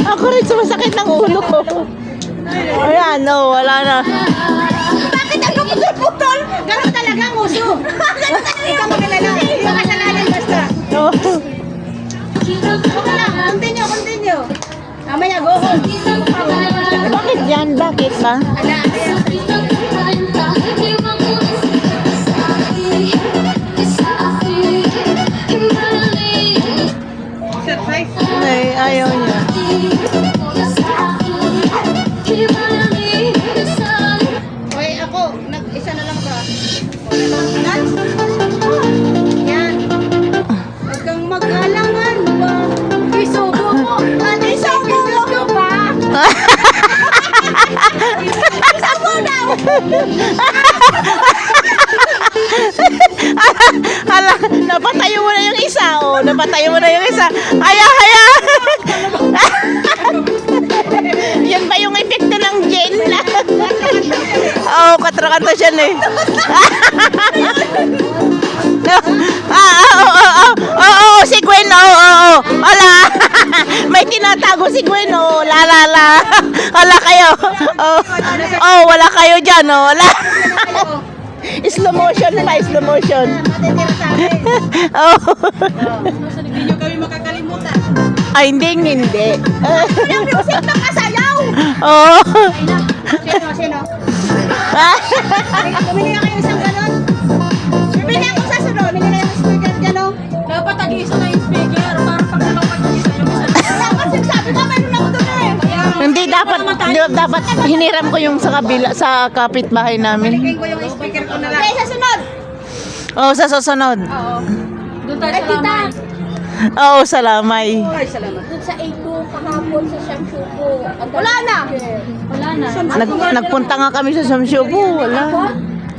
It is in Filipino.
Ako rin sumasakit ng ulo ko. Ayan, no, wala na. Bakit ang putol-putol? Ganun talaga ang uso. Ikaw magalala. Ikaw kasalanan basta. No. Okay lang. Continue. Mamaya, go home. Bakit yan? Bakit ba? Ala, exercise. Ay, ayaw niya. Okay, ako. Isa na lang ba? Yan. Huwag kang mag-alangan ba? Isubo mo. Isubo mo ba? Isubo daw. Hala, napatayo mo na yung isa, oh. Napatayo mo na yung isa. Haya. Yan ba yung epekto ng gel? Oo, katrakanto siya eh. Oo, si Gwen, oo. Ala, may tinatago si Gwen, oh. La. Ala kayo. Oh, wala kayo dyan, oh. Wala. Slow motion pa, slow motion. Matitira sa akin. Oh. Hindi nyo kami makakalimutan. Ay, hindi. Yung music na kasayaw! Oh. Sino? Bumili na kayo isang ganon? Bumili ako sa sunod. Bumili na yung speaker ganon. Dapat tag-isa na yung speaker. Para pag nalawag yung isa yung isa. Dapat sinasabi ka, mayroon ako doon eh. Hindi dapat hiniram ko yung sa kabila sa kapitbahay namin. Bigyan ko yung speaker ko na lang. Okay, sa sunod! Oh, sa susunod. Oo. Doon tayo sa lamay. Oo, sa lamay. Ay, salamat. Doon sa A2 kahapon sa Shamshubo. Wala na! Nagpunta nga kami sa Samshubo, wala.